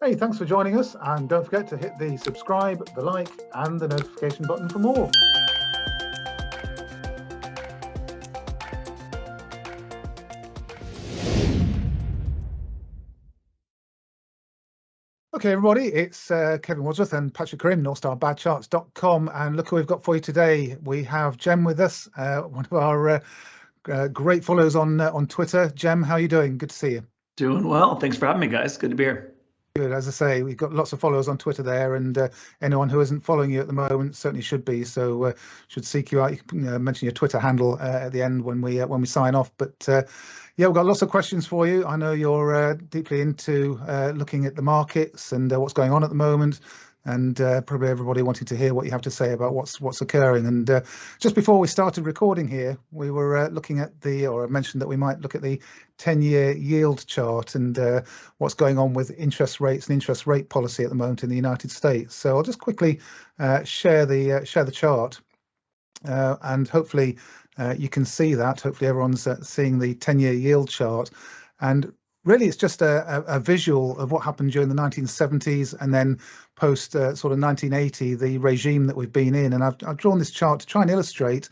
Hey, thanks for joining us, and don't forget to hit the subscribe, the like, and the notification button for more. Okay, everybody, it's Kevin Wadsworth and Patrick Corinne, NorthStarBadCharts.com, and look who we've got for you today. We have Cem with us, one of our great followers on Twitter. Cem, how are you doing? Good to see you. Doing well. Thanks for having me, guys. Good to be here. Good. As I say, we've got lots of followers on Twitter there, and anyone who isn't following you at the moment certainly should be. So should seek you out. You can mention your Twitter handle at the end when we sign off. But yeah, we've got lots of questions for you. I know you're deeply into looking at the markets and what's going on at the moment, and probably everybody wanting to hear what you have to say about what's occurring. And just before we started recording here, we were looking at I mentioned that we might look at the 10-year yield chart and what's going on with interest rates and interest rate policy at the moment in the United States. So I'll just quickly share the chart, and hopefully you can see that. Hopefully everyone's seeing the 10-year yield chart, and really it's just a visual of what happened during the 1970s and then post sort of 1980, the regime that we've been in. And I've drawn this chart to try and illustrate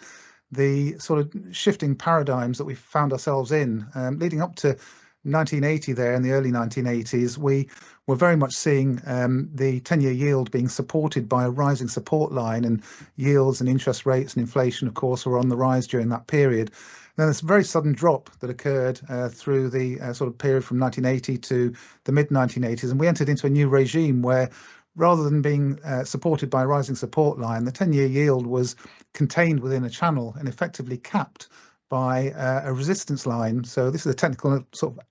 the sort of shifting paradigms that we found ourselves in. Leading up to 1980 there, in the early 1980s, we were very much seeing the 10-year yield being supported by a rising support line, and yields and interest rates and inflation, of course, were on the rise during that period. Then this very sudden drop that occurred through the sort of period from 1980 to the mid-1980s, and we entered into a new regime where, rather than being supported by a rising support line, the 10-year yield was contained within a channel and effectively capped by a resistance line. So this is a technical sort of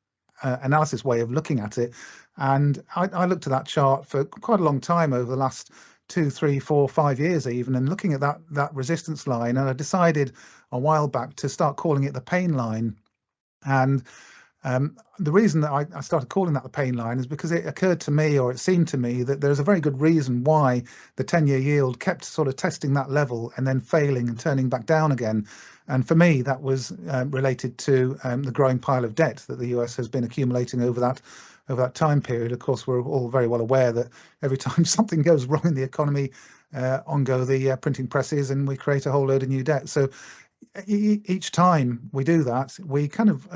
analysis way of looking at it. And I looked at that chart for quite a long time over the last 2, 3, 4, 5 years even, and looking at that resistance line, and I decided a while back to start calling it the pain line. And the reason that I started calling that the pain line is because it occurred to me, or it seemed to me, that there's a very good reason why the 10-year yield kept sort of testing that level and then failing and turning back down again. And for me, that was related to the growing pile of debt that the US has been accumulating over that time period. Of course, we're all very well aware that every time something goes wrong in the economy, on go the printing presses, and we create a whole load of new debt. So each time we do that, we kind of,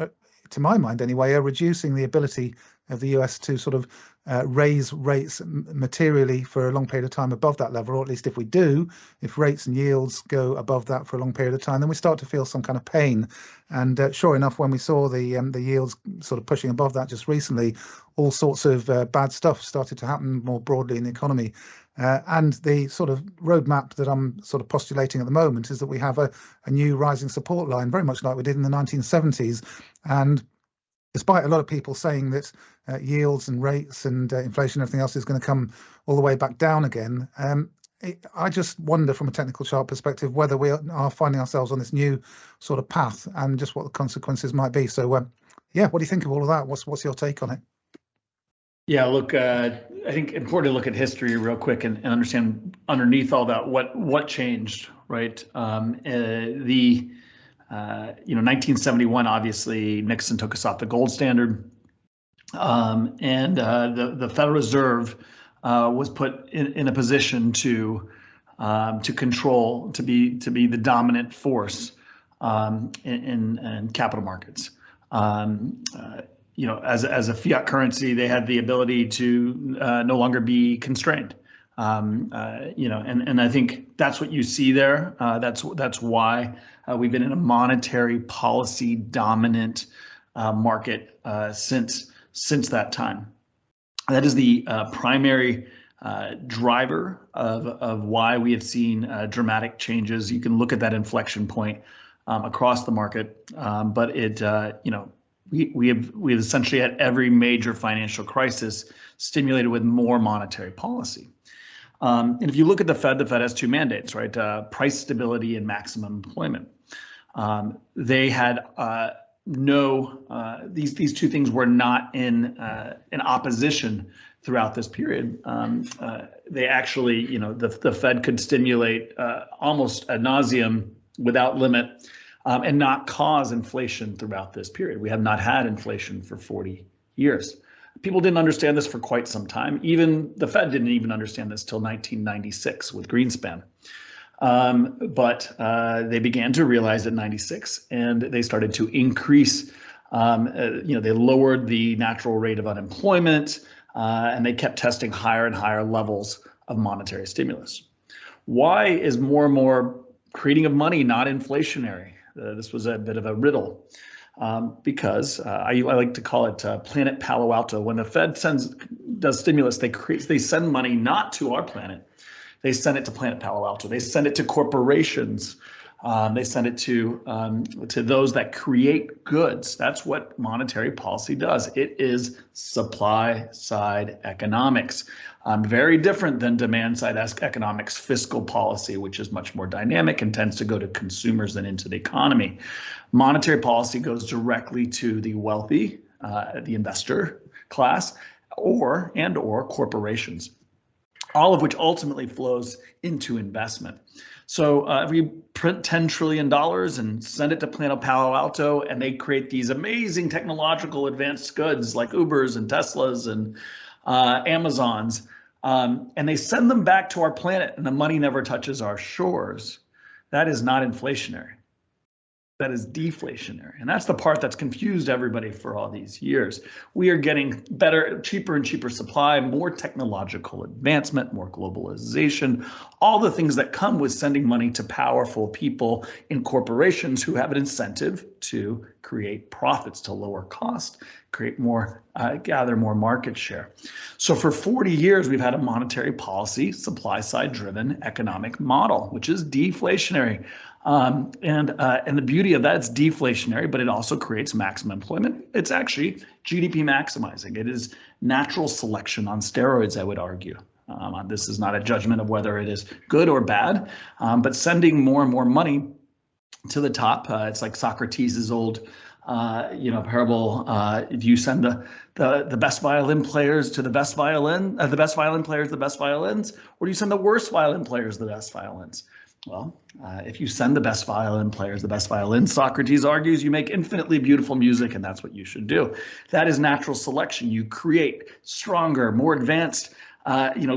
to my mind anyway, are reducing the ability of the US to sort of raise rates materially for a long period of time above that level, or at least if we do, if rates and yields go above that for a long period of time, then we start to feel some kind of pain. And sure enough, when we saw the yields sort of pushing above that just recently, all sorts of bad stuff started to happen more broadly in the economy. And the sort of roadmap that I'm sort of postulating at the moment is that we have a new rising support line, very much like we did in the 1970s. And despite a lot of people saying that yields and rates and inflation and everything else is going to come all the way back down again, I just wonder from a technical chart perspective whether we are finding ourselves on this new sort of path and just what the consequences might be. So yeah, what do you think of all of that? What's your take on it? Yeah, look, I think important to look at history real quick and understand underneath all that what changed, right? 1971, obviously Nixon took us off the gold standard, and the Federal Reserve was put in a position to control, to be the dominant force in capital markets. As a fiat currency, they had the ability to no longer be constrained. And I think that's what you see there. That's why we've been in a monetary policy dominant market since that time. That is the primary driver of why we have seen dramatic changes. You can look at that inflection point across the market, but it we have essentially had every major financial crisis stimulated with more monetary policy. And if you look at the Fed has two mandates, right? Price stability and maximum employment. They had these two things were not in opposition throughout this period. They actually, the Fed could stimulate almost ad nauseum without limit and not cause inflation throughout this period. We have not had inflation for 40 years. people didn't understand this for quite some time. Even the Fed didn't even understand this till 1996 with Greenspan. But they began to realize in 96, and they started to increase, they lowered the natural rate of unemployment, and they kept testing higher and higher levels of monetary stimulus. Why is more and more creating of money not inflationary? This was a bit of a riddle. Because I like to call it Planet Palo Alto. When the Fed does stimulus, they send money not to our planet. They send it to Planet Palo Alto. They send it to corporations. They send it to those that create goods. That's what monetary policy does. It is supply side economics. Very different than demand side economics, fiscal policy, which is much more dynamic and tends to go to consumers than into the economy. Monetary policy goes directly to the wealthy, the investor class, or corporations, all of which ultimately flows into investment. So if we print $10 trillion and send it to Planet Palo Alto, and they create these amazing technological advanced goods like Ubers and Teslas and Amazons, and they send them back to our planet and the money never touches our shores, that is not inflationary. That is deflationary. And that's the part that's confused everybody for all these years. We are getting better, cheaper and cheaper supply, more technological advancement, more globalization, all the things that come with sending money to powerful people in corporations who have an incentive to create profits, to lower cost, create more, gather more market share. So for 40 years, we've had a monetary policy, supply side driven economic model, which is deflationary. And the beauty of that, it's deflationary, but it also creates maximum employment. It's actually GDP maximizing. It is natural selection on steroids, I would argue. This is not a judgment of whether it is good or bad, but sending more and more money to the top. It's like Socrates' old parable. If you send the best violin players to the best violin, the best violin players the best violins, or do you send the worst violin players the best violins? Well, if you send the best violin players the best violins, Socrates argues, you make infinitely beautiful music, and that's what you should do. That is natural selection. You create stronger, more advanced,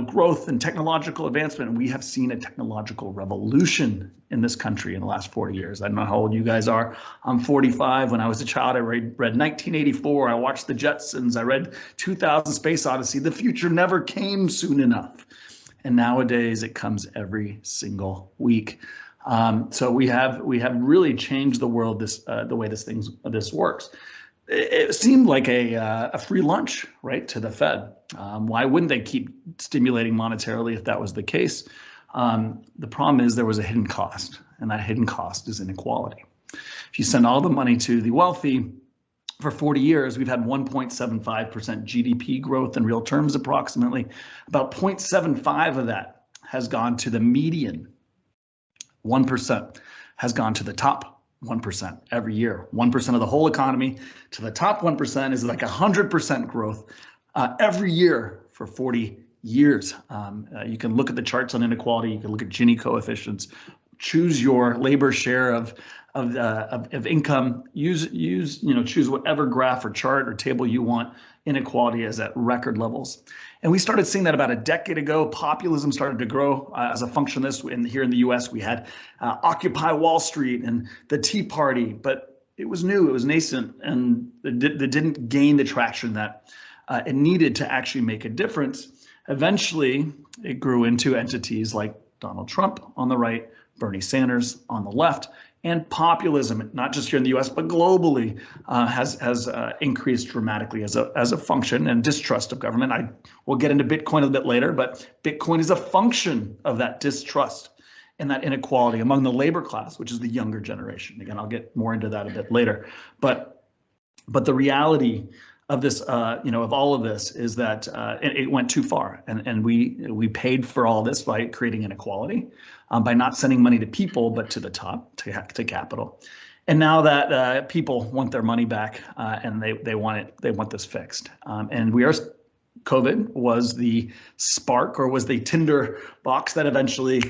growth and technological advancement. And we have seen a technological revolution in this country in the last 40 years. I don't know how old you guys are. I'm 45. When I was a child, I read 1984. I watched the Jetsons. I read 2000 Space Odyssey. The future never came soon enough. And nowadays it comes every single week. So we have really changed the world the way this works. It seemed like a free lunch, right, to the Fed. Why wouldn't they keep stimulating monetarily if that was the case? The problem is there was a hidden cost, and that hidden cost is inequality. If you send all the money to the wealthy, for 40 years, we've had 1.75% GDP growth in real terms, approximately. About 0.75 of that has gone to the median. 1% has gone to the top 1% every year. 1% of the whole economy to the top 1% is like 100% growth every year for 40 years. You can look at the charts on inequality. You can look at Gini coefficients. Choose your labor share of income. Choose whatever graph or chart or table you want. Inequality is at record levels, and we started seeing that about a decade ago. Populism started to grow as a function of this. Here in the U.S., we had Occupy Wall Street and the Tea Party, but it was new, it was nascent, and it didn't gain the traction that it needed to actually make a difference. Eventually, it grew into entities like Donald Trump on the right, Bernie Sanders on the left, and populism, not just here in the U.S., but globally, has increased dramatically as a function, and distrust of government. I will get into Bitcoin a bit later, but Bitcoin is a function of that distrust and that inequality among the labor class, which is the younger generation. Again, I'll get more into that a bit later. But the reality of this, of all of this, is that it went too far, and we paid for all this by creating inequality, by not sending money to people but to the top, to capital. And now that people want their money back, and they want this fixed. And COVID was the spark, or was the tinder box that eventually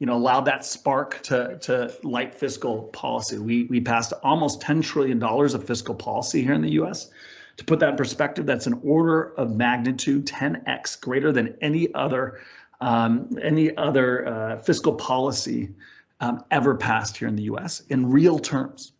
allowed that spark to light fiscal policy. We passed almost $10 trillion of fiscal policy here in the U.S. To put that in perspective, that's an order of magnitude 10x greater than any other fiscal policy ever passed here in the U.S. in real terms.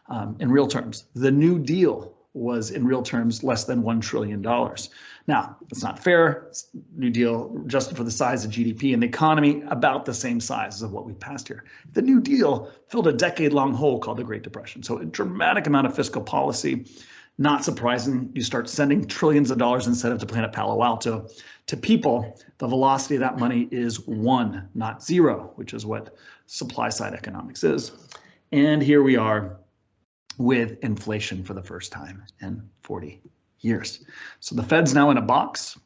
The New Deal was in real terms less than $1 trillion. Now, it's not fair. New Deal, adjusted for the size of GDP and the economy, about the same size as what we passed here. The New Deal filled a decade-long hole called the Great Depression. So a dramatic amount of fiscal policy. Not surprising, you start sending trillions of dollars instead of to Planet Palo Alto to people. The velocity of that money is 1, not 0, which is what supply side economics is. And here we are with inflation for the first time in 40 years. So the Fed's now in a box.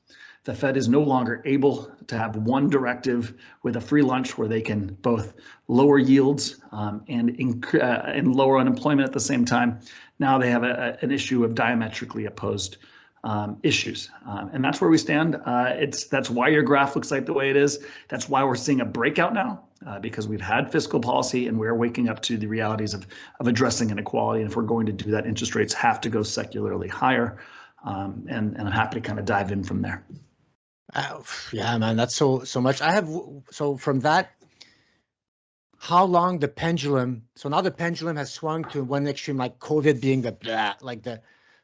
The Fed is no longer able to have one directive with a free lunch where they can both lower yields and lower unemployment at the same time. Now they have an issue of diametrically opposed issues. And that's where we stand. That's why your graph looks like the way it is. That's why we're seeing a breakout now, because we've had fiscal policy and we're waking up to the realities of addressing inequality. And if we're going to do that, interest rates have to go secularly higher. And I'm happy to kind of dive in from there. Yeah, man, that's so much. So from that, how long the pendulum, so now the pendulum has swung to one extreme, like COVID being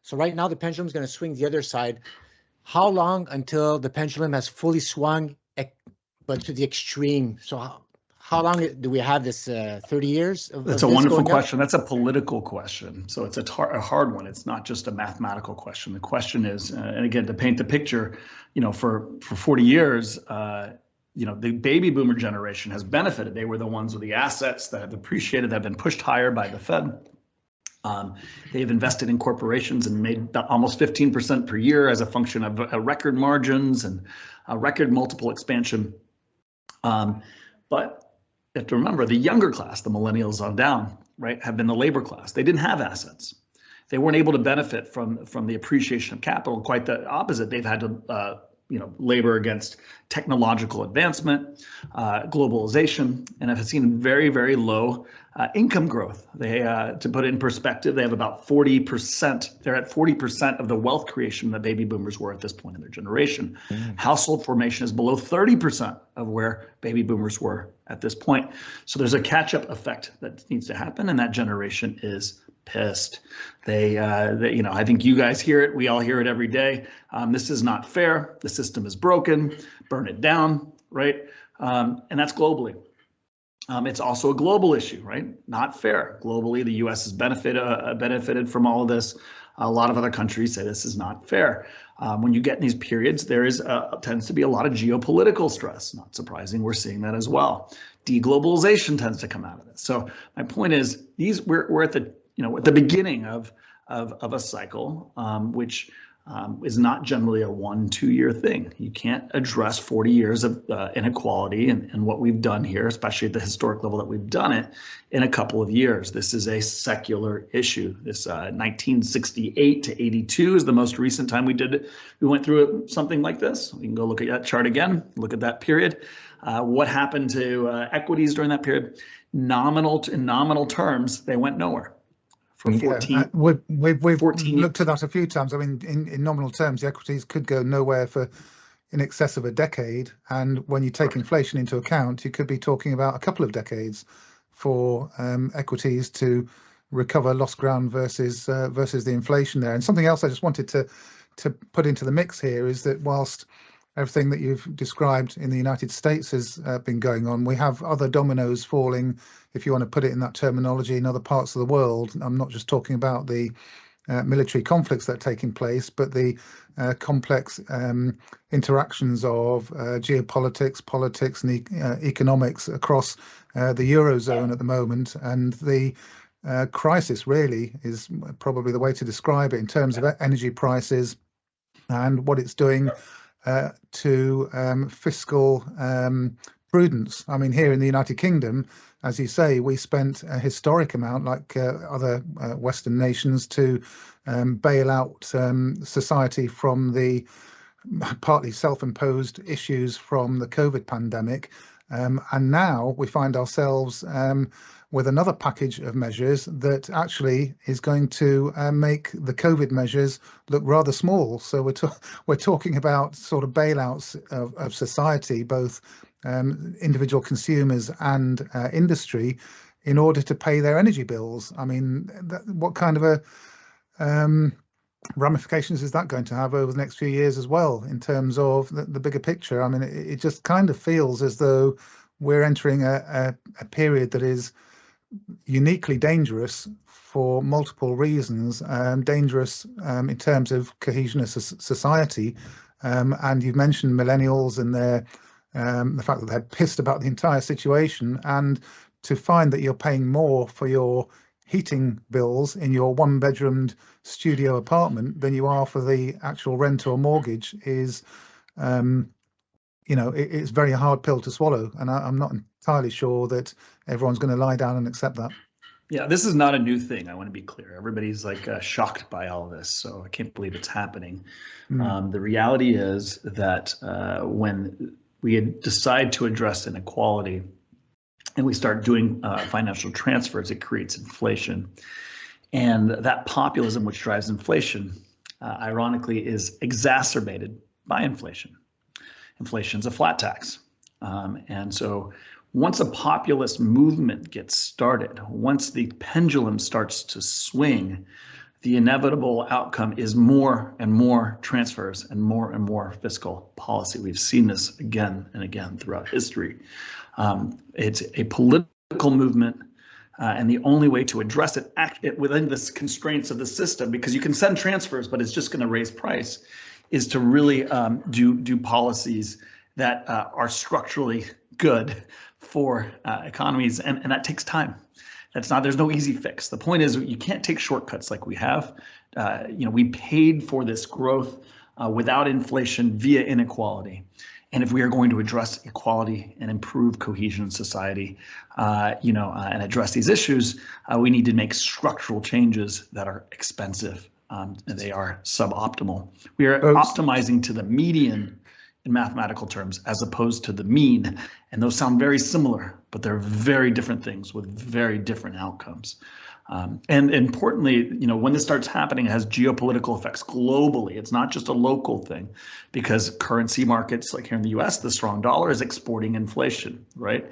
so right now the pendulum is going to swing the other side. How long until the pendulum has fully swung, but to the extreme? So how long do we have this 30 years? That's a wonderful question. That's a political question. So it's a hard one. It's not just a mathematical question. The question is, and again, to paint the picture, for 40 years, the baby boomer generation has benefited. They were the ones with the assets that have appreciated, that have been pushed higher by the Fed. They've invested in corporations and made almost 15% per year as a function of record margins and a record multiple expansion. But you have to remember, the younger class, the millennials on down, right, have been the labor class. They didn't have assets. They weren't able to benefit from the appreciation of capital. Quite the opposite. They've had to labor against technological advancement, globalization, and have seen very, very low income growth. They, to put it in perspective, they have about 40%. They're at 40% of the wealth creation that baby boomers were at this point in their generation. Household formation is below 30% of where baby boomers were at this point. So there's a catch-up effect that needs to happen, and that generation is pissed. They I think you guys hear it. We all hear it every day. This is not fair. The system is broken. Burn it down, right? And that's globally. It's also a global issue, right? Not fair. Globally, the U.S. has benefited from all of this. A lot of other countries say this is not fair. When you get in these periods, there tends to be a lot of geopolitical stress. Not surprising, we're seeing that as well. Deglobalization tends to come out of this. So my point is, we're at the beginning of a cycle, which is not generally a 1-2 year thing. You can't address 40 years of inequality and what we've done here, especially at the historic level that we've done it, in a couple of years. This is a secular issue. This 1968 to 82 is the most recent time we went through something like this. We can go look at that chart again, look at that period. What happened to equities during that period? In nominal terms, they went nowhere. For 14, we've 14 looked at that a few times. I mean, in nominal terms, the equities could go nowhere for in excess of a decade. And when you take inflation into account, you could be talking about a couple of decades for equities to recover lost ground versus the inflation there. And something else I just wanted to put into the mix here is that whilst everything that you've described in the United States has been going on, we have other dominoes falling, if you want to put it in that terminology, in other parts of the world. I'm not just talking about the military conflicts that are taking place, but the complex interactions of geopolitics, politics, and economics across the Eurozone at the moment. And the crisis really is probably the way to describe it in terms of energy prices and what it's doing to fiscal prudence. I mean, here in the United Kingdom, as you say, we spent a historic amount, like other Western nations, to bail out society from the partly self-imposed issues from the COVID pandemic. And now we find ourselves with another package of measures that actually is going to make the COVID measures look rather small. So we're talking about sort of bailouts of society, both individual consumers and industry, in order to pay their energy bills. I mean, what kind of a ramifications is that going to have over the next few years as well, in terms of the bigger picture? I mean, it just kind of feels as though we're entering a period that is uniquely dangerous for multiple reasons. Dangerous in terms of cohesion of society, and you've mentioned millennials and the fact that they're pissed about the entire situation, and to find that you're paying more for your heating bills in your one-bedroomed studio apartment than you are for the actual rent or mortgage is, it's a very hard pill to swallow. And I'm not entirely sure that everyone's going to lie down and accept that. Yeah, this is not a new thing. I want to be clear. Everybody's like shocked by all of this, so I can't believe it's happening. The reality is that when we decide to address inequality and we start doing financial transfers, it creates inflation. And that populism, which drives inflation, ironically, is exacerbated by inflation. Inflation's a flat tax. And so once a populist movement gets started, once the pendulum starts to swing, the inevitable outcome is more and more transfers and more fiscal policy. We've seen this again and again throughout history. It's a political movement, and the only way to address it within the constraints of the system, because you can send transfers, but it's just going to raise price, is to really do policies that are structurally good for economies, and that takes time. There's no easy fix. The point is, you can't take shortcuts like we have. We paid for this growth without inflation via inequality. And if we are going to address equality and improve cohesion in society, and address these issues, we need to make structural changes that are expensive. And they are suboptimal. We are optimizing to the median in mathematical terms as opposed to the mean. And those sound very similar, but they're very different things with very different outcomes. And importantly, when this starts happening, it has geopolitical effects globally. It's not just a local thing, because currency markets, like here in the US, the strong dollar is exporting inflation, right?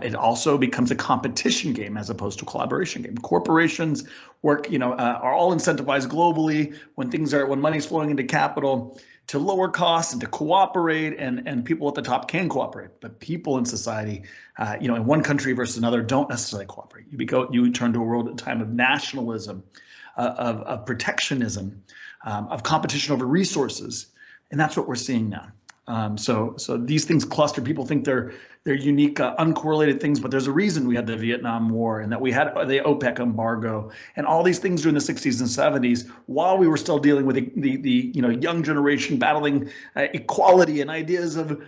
It also becomes a competition game as opposed to a collaboration game. Corporations work, are all incentivized globally when money's flowing into capital to lower costs and to cooperate, and people at the top can cooperate, but people in society, in one country versus another, don't necessarily cooperate. You turn to a world at a time of nationalism, of protectionism, of competition over resources, and that's what we're seeing now. So these things cluster. People think they're unique, uncorrelated things, but there's a reason we had the Vietnam War and that we had the OPEC embargo and all these things during the 60s and 70s, while we were still dealing with the young generation battling equality and ideas of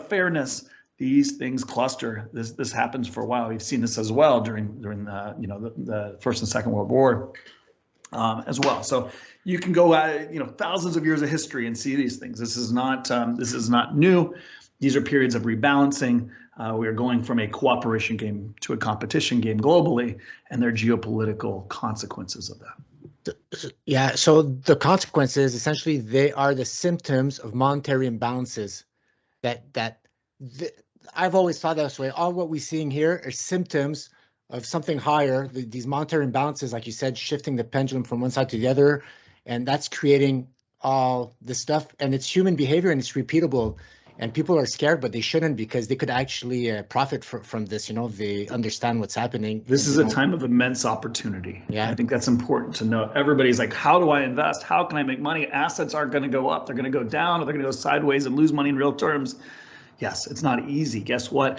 fairness. These things cluster. This happens for a while. We've seen this as well during the First and Second World War. As well. So you can go thousands of years of history and see these things. This is not new. These are periods of rebalancing. We are going from a cooperation game to a competition game globally, and there are geopolitical consequences of that. Yeah, so the consequences, essentially, they are the symptoms of monetary imbalances I've always thought that this way. All what we're seeing here are symptoms of something higher, these monetary imbalances, like you said, shifting the pendulum from one side to the other, and that's creating all this stuff. And it's human behavior, and it's repeatable. And people are scared, but they shouldn't, because they could actually profit from this. They understand what's happening. This is a time of immense opportunity. Yeah, I think that's important to know. Everybody's like, how do I invest? How can I make money? Assets aren't going to go up. They're going to go down, or they're going to go sideways and lose money in real terms. Yes, it's not easy. Guess what?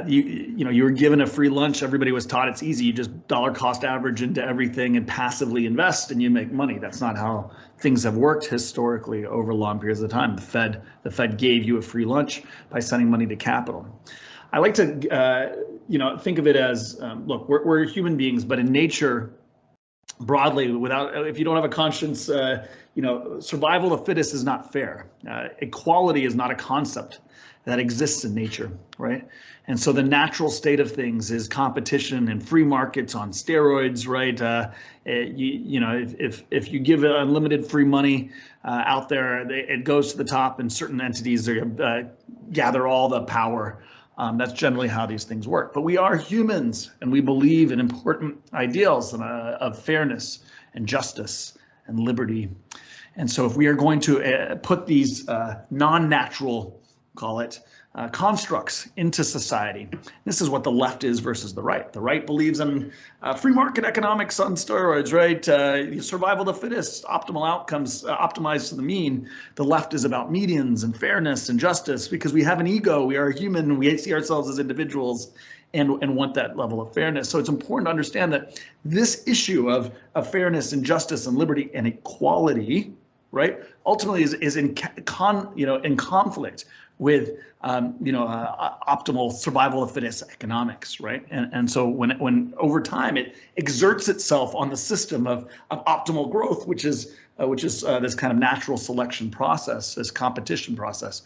You were given a free lunch. Everybody was taught it's easy. You just dollar cost average into everything and passively invest, and you make money. That's not how things have worked historically over long periods of time. The Fed gave you a free lunch by sending money to capital. I like to think of it as look, we're human beings, but in nature, broadly, if you don't have a conscience, survival of the fittest is not fair. Equality is not a concept that exists in nature, right? And so the natural state of things is competition and free markets on steroids, right? You know, if you give unlimited free money out there, it goes to the top, and certain entities gather all the power. That's generally how these things work. But we are humans, and we believe in important ideals of fairness and justice and liberty. And so if we are going to put these non-natural, call it, constructs into society, this is what the left is versus the right. The right believes in free market economics on steroids, right? Survival of the fittest, optimal outcomes, optimized to the mean. The left is about medians and fairness and justice, because we have an ego, we are human, we see ourselves as individuals, and want that level of fairness. So it's important to understand that this issue of fairness and justice and liberty and equality, right, ultimately is in conflict with optimal survival of the fittest economics, right? And so when over time it exerts itself on the system of optimal growth, which is this kind of natural selection process, this competition process,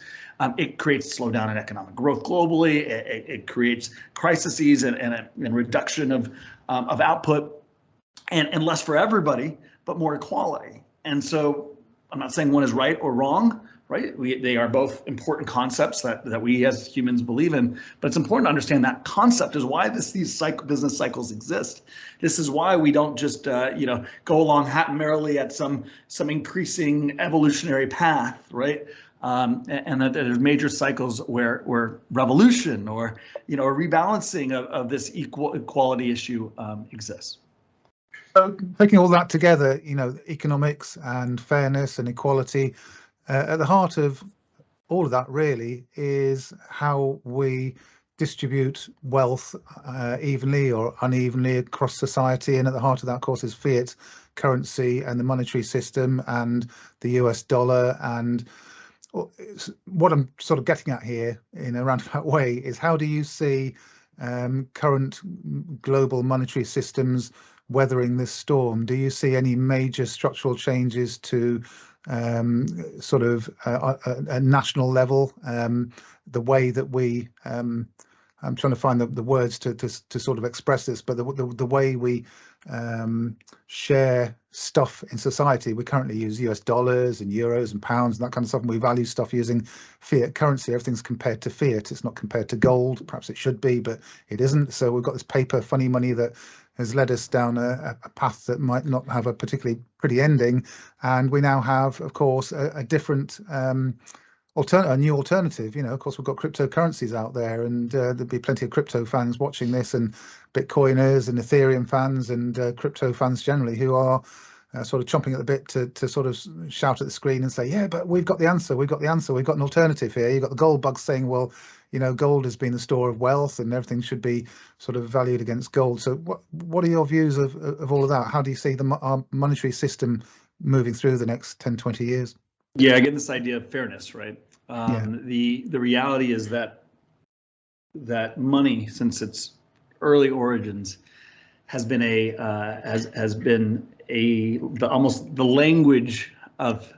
it creates slowdown in economic growth globally. It creates crises and reduction of output, and less for everybody, but more equality. And so I'm not saying one is right or wrong, right? They are both important concepts that we as humans believe in, but it's important to understand that concept is why these business cycles exist. This is why we don't just go along merrily at some increasing evolutionary path, right? And that there's major cycles where revolution or a rebalancing of this equality issue exists. So taking all that together, economics and fairness and equality, at the heart of all of that really is how we distribute wealth evenly or unevenly across society. And at the heart of that, of course, is fiat currency and the monetary system and the US dollar. And what I'm sort of getting at here in a roundabout way is, how do you see current global monetary systems weathering this storm? Do you see any major structural changes to a national level, the way that we I'm trying to find the words to sort of express this, but the way we share stuff in society? We currently use US dollars and euros and pounds and that kind of stuff, and we value stuff using fiat currency. Everything's compared to fiat. It's not compared to gold. Perhaps it should be, but it isn't. So we've got this paper funny money that has led us down a path that might not have a particularly pretty ending. And we now have, of course, a different a new alternative. Of course, we've got cryptocurrencies out there, and there'll be plenty of crypto fans watching this, and Bitcoiners and Ethereum fans and crypto fans generally, who are sort of chomping at the bit to sort of shout at the screen and say, yeah, but we've got the answer, we've got an alternative here. You've got the gold bugs saying, well, gold has been the store of wealth and everything should be sort of valued against gold. So what are your views of all of that? How do you see our monetary system moving through the next 10, 20 years? Yeah, again, this idea of fairness, right? Yeah. The reality is that money, since its early origins, has been almost the language of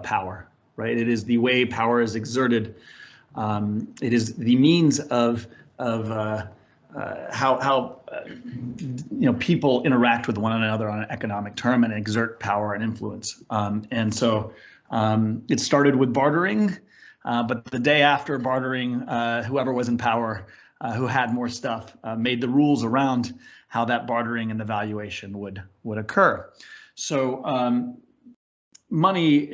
power, right? It is the way power is exerted. It is the means of how people interact with one another on an economic term and exert power and influence. And so it started with bartering, but the day after bartering, whoever was in power, who had more stuff, made the rules around how that bartering and the valuation would occur. So money,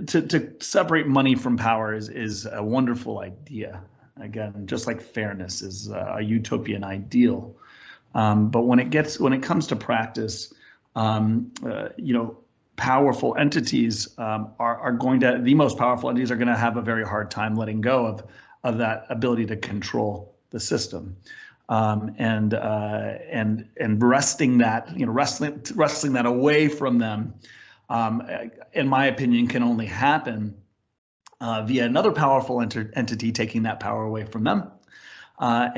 to separate money from power is a wonderful idea. Again, just like fairness is a utopian ideal. But when it comes to practice, powerful entities the most powerful entities are going to have a very hard time letting go of that ability to control the system, and wresting that away from them, in my opinion, can only happen via another powerful entity taking that power away from them, or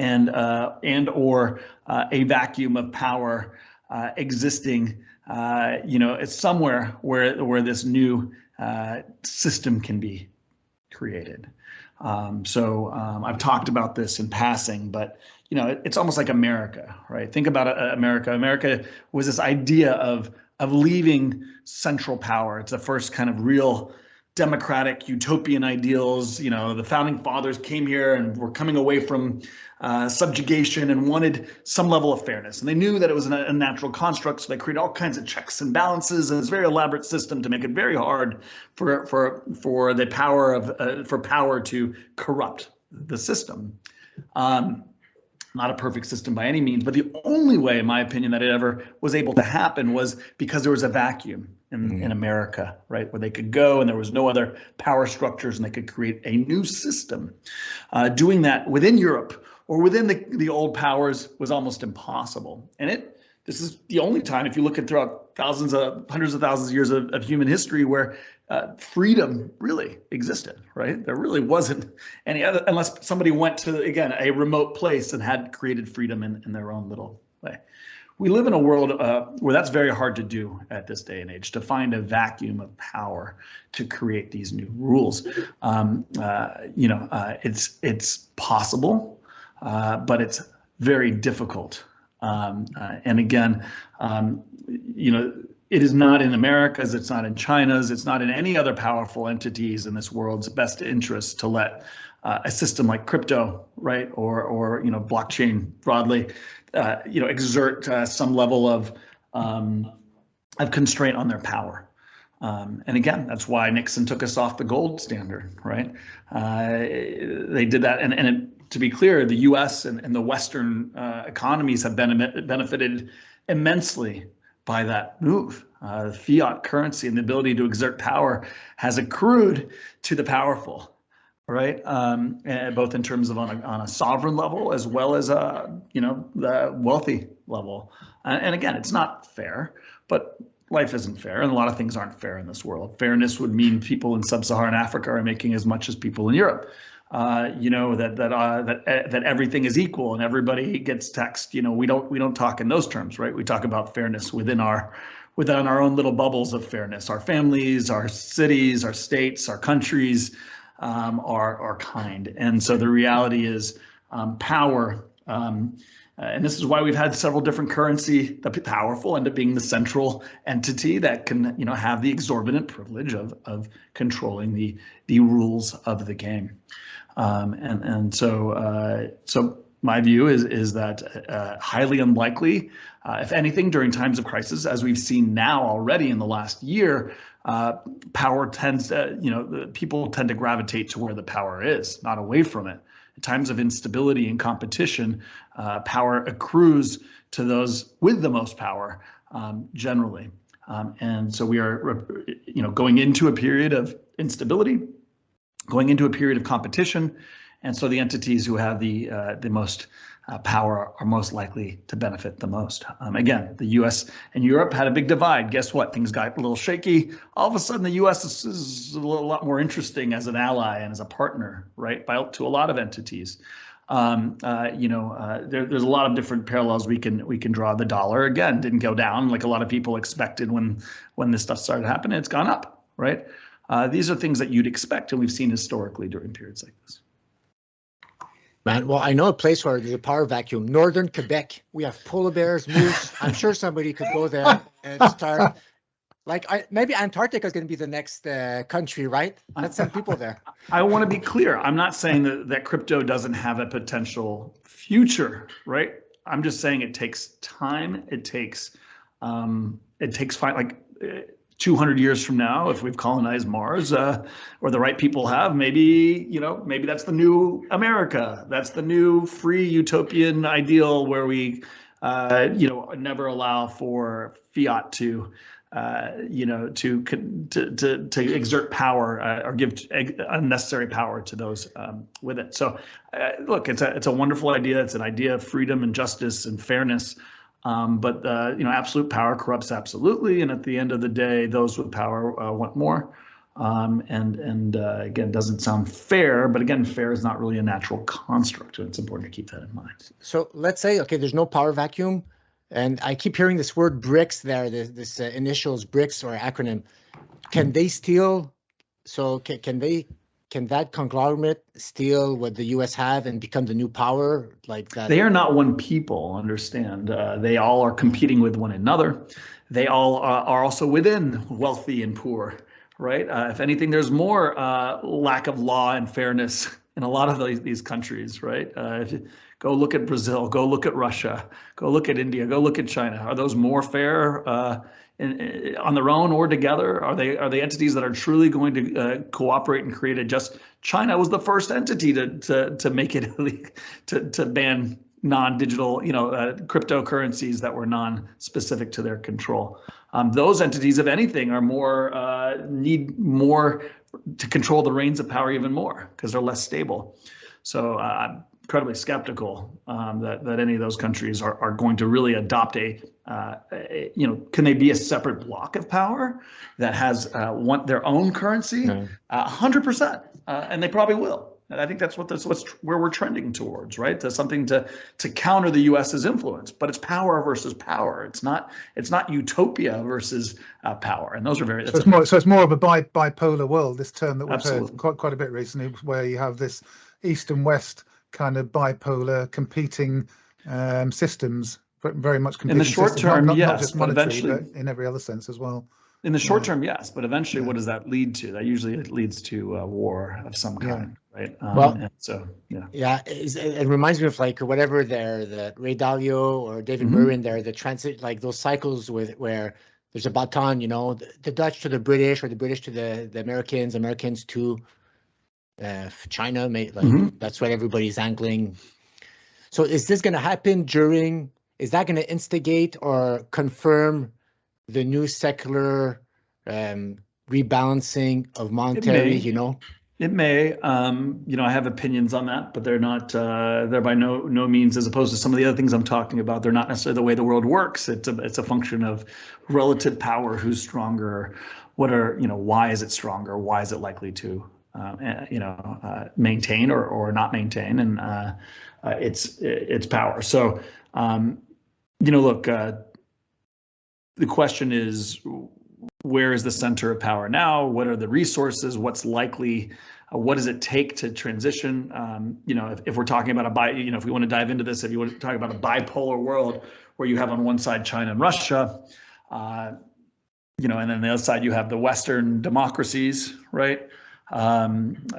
a vacuum of power existing, it's somewhere where this new system can be created. I've talked about this in passing, but it's almost like America, right? Think about America. America was this idea of leaving central power. It's the first kind of real democratic utopian ideals. The founding fathers came here and were coming away from subjugation and wanted some level of fairness. And they knew that it was a natural construct, so they created all kinds of checks and balances and this very elaborate system to make it very hard for the power of for power to corrupt the system. Not a perfect system by any means, but the only way, in my opinion, that it ever was able to happen was because there was a vacuum in America, right, where they could go and there was no other power structures and they could create a new system. Doing that within Europe or within the old powers was almost impossible. And this is the only time, if you look at throughout hundreds of thousands of years of human history, where freedom really existed, right? There really wasn't any other, unless somebody went to, again, a remote place and had created freedom in their own little way. We live in a world where that's very hard to do at this day and age, to find a vacuum of power to create these new rules. It's possible, but it's very difficult. And again, it is not in America's, it's not in China's, it's not in any other powerful entities in this world's best interest to let a system like crypto, right, or blockchain broadly, exert some level of constraint on their power. And again, that's why Nixon took us off the gold standard, right? They did that, to be clear, the U.S. and the Western economies have benefited immensely by that move. Fiat currency and the ability to exert power has accrued to the powerful, right? Both in terms of on a sovereign level as well as the wealthy level. And again, it's not fair, but life isn't fair, and a lot of things aren't fair in this world. Fairness would mean people in sub-Saharan Africa are making as much as people in Europe. That everything is equal and everybody gets taxed. We don't talk in those terms, right? We talk about fairness within our own little bubbles of fairness. Our families, our cities, our states, our countries are kind. And so the reality is power. And this is why we've had several different currency. The powerful end up being the central entity that can, have the exorbitant privilege of controlling the rules of the game. So my view is that highly unlikely, if anything, during times of crisis, as we've seen now already in the last year, power tends to, people tend to gravitate to where the power is, not away from it. In times of instability and competition, power accrues to those with the most power, generally. And so we are, going into a period of instability, going into a period of competition, and so the entities who have the most power are most likely to benefit the most. Again, the U.S. and Europe had a big divide. Guess what? Things got a little shaky. All of a sudden, the U.S. is a lot more interesting as an ally and as a partner, right? To a lot of entities. There's a lot of different parallels we can draw. The dollar again didn't go down like a lot of people expected when this stuff started happening. It's gone up, right? These are things that you'd expect, and we've seen historically during periods like this. Man, well, I know a place where there's a power vacuum, northern Quebec. We have polar bears, moose. I'm sure somebody could go there and start. Maybe Antarctica is going to be the next country, right? Let's send people there. I want to be clear. I'm not saying that crypto doesn't have a potential future, right? I'm just saying it takes time. It takes 200 years from now, if we've colonized Mars, or the right people have, maybe that's the new America. That's the new free utopian ideal where we, never allow for fiat to exert power or give unnecessary power to those with it. So, look, it's a wonderful idea. It's an idea of freedom and justice and fairness. But absolute power corrupts absolutely, and at the end of the day, those with power want more. Again, doesn't sound fair, but again, fair is not really a natural construct, and it's important to keep that in mind. So let's say, okay, there's no power vacuum, and I keep hearing this word BRICS there, this initials BRICS or acronym. Can they steal? So can they can that conglomerate steal what the U.S. have and become the new power like that? They are not one people, understand. They all are competing with one another. They all are also within wealthy and poor, right? If anything, there's more lack of law and fairness in a lot of these countries, right? If you go look at Brazil, go look at Russia, go look at India, go look at China. Are those more fair on their own or together? Are they entities that are truly going to cooperate and create a just? China was the first entity to make it to ban non-digital, cryptocurrencies that were non-specific to their control. Those entities, if anything, are need more to control the reins of power even more because they're less stable. So I'm incredibly skeptical that any of those countries are going to really adopt can they be a separate block of power that has their own currency? 100%, and they probably will. And I think that's where we're trending towards, right? To something to counter the U.S.'s influence, but it's power versus power. It's not utopia versus power, and those are very. So it's more of a bipolar world. This term that we've heard quite a bit recently, where you have this east and west kind of bipolar competing systems, very much competing in the short term, not yes, just but monetary, eventually, but in every other sense as well. In the short term, yes, but eventually, what does that lead to? That usually leads to war of some kind, right? And so, it reminds me of like whatever the Ray Dalio or David Murray, the transit, like those cycles where there's a baton, the Dutch to the British or the British to the Americans to China. That's what everybody's angling. So is this going to happen is that going to instigate or confirm the new secular rebalancing of monetary, It may. I have opinions on that, but they're not. They're by no means, as opposed to some of the other things I'm talking about. They're not necessarily the way the world works. It's a function of relative power. Who's stronger? Why is it stronger? Why is it likely to, maintain or not maintain? And it's power. So, look. The question is, where is the center of power now? What are the resources? What's likely? What does it take to transition? If we're talking about if we want to dive into this, if you want to talk about a bipolar world where you have on one side China and Russia, and then the other side you have the Western democracies, right? And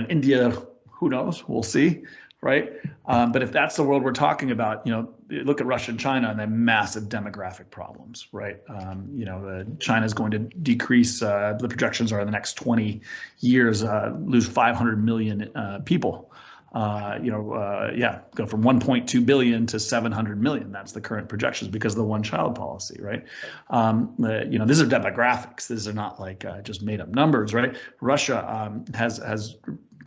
India, who knows? We'll see. Right. But if that's the world we're talking about, look at Russia and China and their massive demographic problems. Right. China is going to decrease. The projections are in the next 20 years, lose 500 million people. Go from 1.2 billion to 700 million. That's the current projections because of the one-child policy. Right. These are demographics. These are not like just made up numbers. Right. Russia has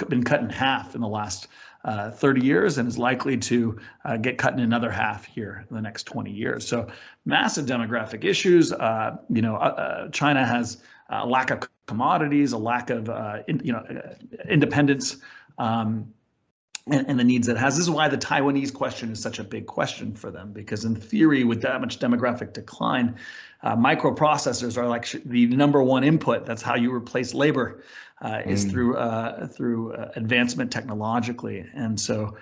been cut in half in the last 30 years and is likely to get cut in another half here in the next 20 years. So massive demographic issues. China has a lack of commodities, a lack of independence, and the needs it has. This is why the Taiwanese question is such a big question for them, because in theory, with that much demographic decline, microprocessors are like the number one input. That's how you replace labor, is through advancement technologically. And so,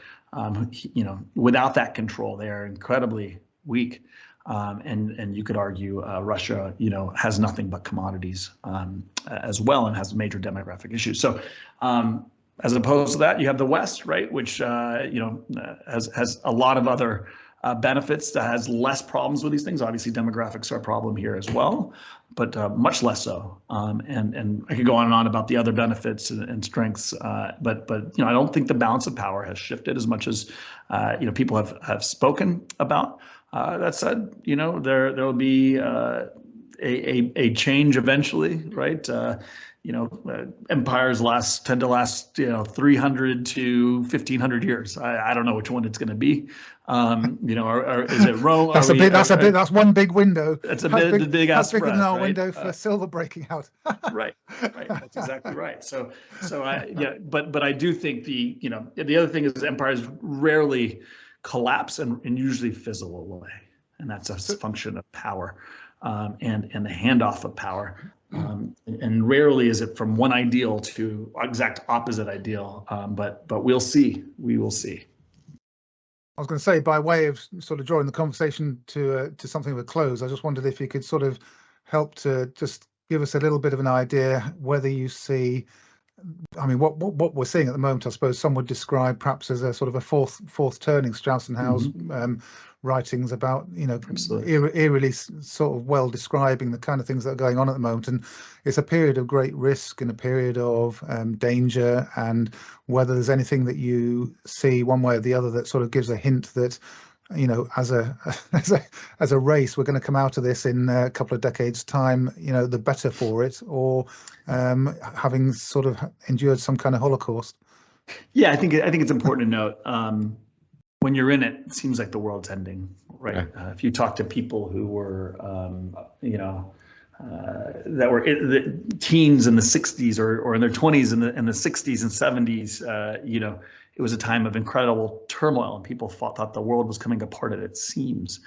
without that control, they are incredibly weak. And you could argue Russia, has nothing but commodities as well, and has major demographic issues. So, as opposed to that, you have the West, right, which has a lot of other benefits, that has less problems with these things. Obviously, demographics are a problem here as well, but much less so. And I could go on and on about the other benefits and strengths, but I don't think the balance of power has shifted as much as people have spoken about. That said, there will be a change eventually, right? Empires tend to last 300 to 1500 years. I don't know which one it's going to be. Or is it Rome? That's one big window. That's big ass bigger spread, than our right? window for silver breaking out. Right. That's exactly right. But I do think the other thing is empires rarely collapse and usually fizzle away, and that's a function of power, and the handoff of power. And rarely is it from one ideal to exact opposite ideal. But we'll see. We will see. I was going to say, by way of sort of drawing the conversation to something of a close, I just wondered if you could sort of help to just give us a little bit of an idea whether you see, I mean, what we're seeing at the moment, I suppose some would describe perhaps as a sort of a fourth turning. Strauss and Howe's writings about, eerily sort of well describing the kind of things that are going on at the moment, and it's a period of great risk and a period of danger, and whether there's anything that you see one way or the other that sort of gives a hint that, as a race, we're going to come out of this in a couple of decades' time, the better for it, or having sort of endured some kind of Holocaust. Yeah, I think it's important to note, when you're in it, it seems like the world's ending, right? If you talk to people who were, that were the teens in the 60s or in their 20s in the 60s and 70s, it was a time of incredible turmoil, and people thought the world was coming apart at its seams.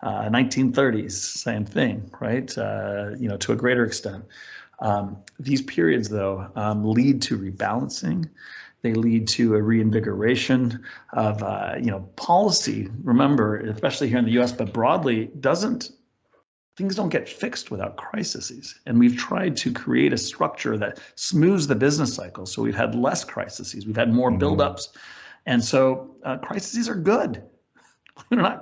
1930s, same thing, right? To a greater extent. These periods, though, lead to rebalancing. They lead to a reinvigoration of, policy. Remember, especially here in the U.S., but broadly, things don't get fixed without crises. And we've tried to create a structure that smooths the business cycle. So we've had less crises. We've had more buildups. And so crises are good.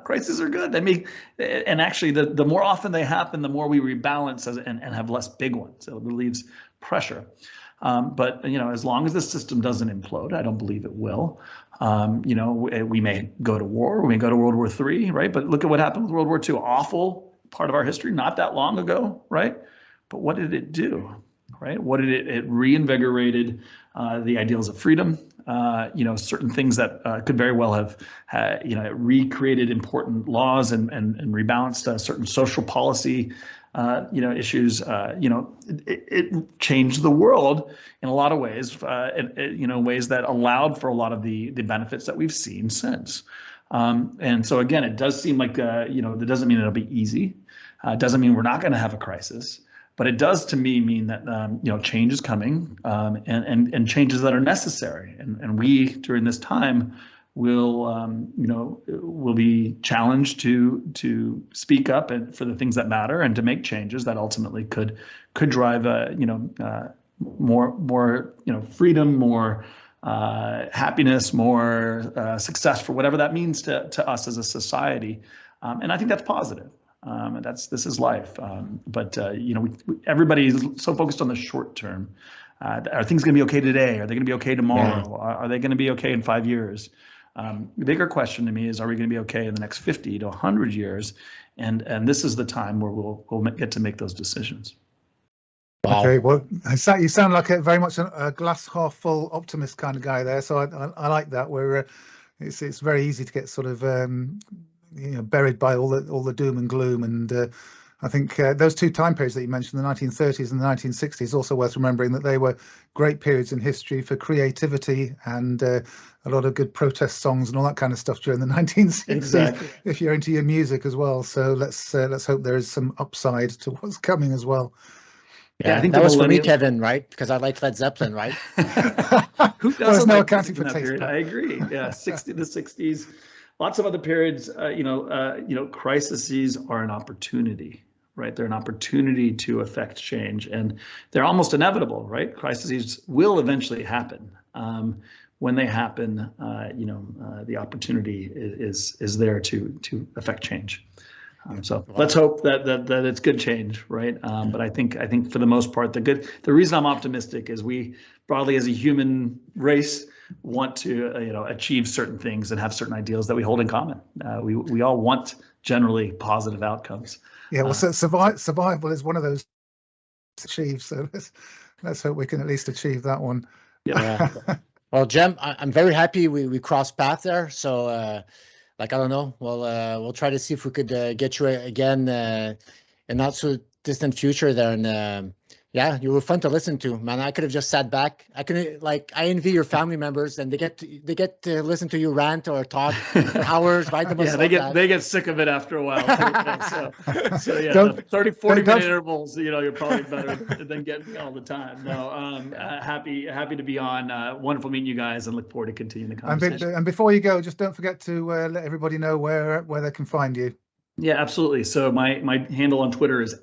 Crises are good. I mean, and actually, the more often they happen, the more we rebalance and have less big ones. So it relieves pressure. But as long as the system doesn't implode, I don't believe it will. We may go to war. We may go to World War III, right? But look at what happened with World War II. Awful part of our history, not that long ago, right? But what did it do, right? What did it reinvigorated the ideals of freedom. Certain things that could very well have, recreated important laws and rebalanced certain social policy issues. It changed the world in a lot of ways, ways that allowed for a lot of the benefits that we've seen since. And so again, it does seem like, that doesn't mean it'll be easy. It doesn't mean we're not going to have a crisis, but it does to me mean that, change is coming, and changes that are necessary. And we, during this time, will be challenged to speak up and for the things that matter and to make changes that ultimately could drive more freedom, more happiness, more success, for whatever that means to us as a society. And I think that's positive. This is life. But everybody's so focused on the short term. Are things going to be okay today? Are they going to be okay tomorrow? Yeah. Are they going to be okay in 5 years? The bigger question to me is, are we going to be okay in the next 50 to 100 years? And this is the time where we'll get to make those decisions. Wow. Okay, well, you sound like very much a glass half full optimist kind of guy there. So I like that. Where it's very easy to get sort of buried by all the doom and gloom. And I think those two time periods that you mentioned, the 1930s and the 1960s, also worth remembering that they were great periods in history for creativity and a lot of good protest songs and all that kind of stuff during the 1960s. Exactly. If you're into your music as well. So let's hope there is some upside to what's coming as well. Yeah, I think that was for me, Kevin, right? Because I like Led Zeppelin, right? Who doesn't like accounting for taste? I agree. Yeah, the 60s. Lots of other periods, crises are an opportunity, right? They're an opportunity to affect change, and they're almost inevitable, right? Crises will eventually happen. When they happen, the opportunity is there to affect change. So let's hope that it's good change, right? But I think for the most part, the reason I'm optimistic is we broadly as a human race want to achieve certain things and have certain ideals that we hold in common. We all want generally positive outcomes. Yeah, well, survival is one of those to achieve. So let's hope we can at least achieve that one. Yeah. Well, Cem, I'm very happy we crossed paths there. So. I don't know. We'll try to see if we could get you again in not so distant future there in Yeah, you were fun to listen to, man. I could have just sat back. I envy your family members, and they get to listen to you rant or talk for hours, right? Yeah, they get sick of it after a while too. So yeah, the 40 minute intervals, you're probably better than getting all the time. No, happy to be on. Wonderful meeting you guys, and look forward to continuing the conversation. And before you go, just don't forget to let everybody know where they can find you. Yeah, absolutely. So my handle on Twitter is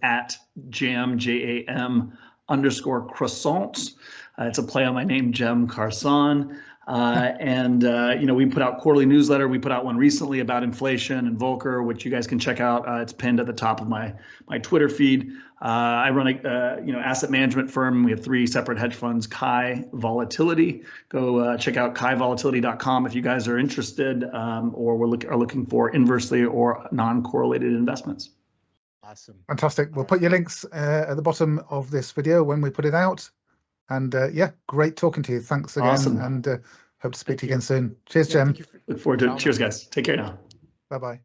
@jam, JAM_croissants. It's a play on my name, Cem Karsan. And we put out quarterly newsletter. We put out one recently about inflation and Volcker, which you guys can check out. It's pinned at the top of my Twitter feed. I run a asset management firm. We have 3 separate hedge funds. Volatility. Go check out volatility.com if you guys are interested, or are looking for inversely or non-correlated investments. Awesome. Fantastic. We'll put your links at the bottom of this video when we put it out. And yeah, great talking to you. Thanks again. Awesome. And hope to speak to you again soon. Cheers, Cem. Look forward to it. Cheers, guys. Take care now. Bye-bye.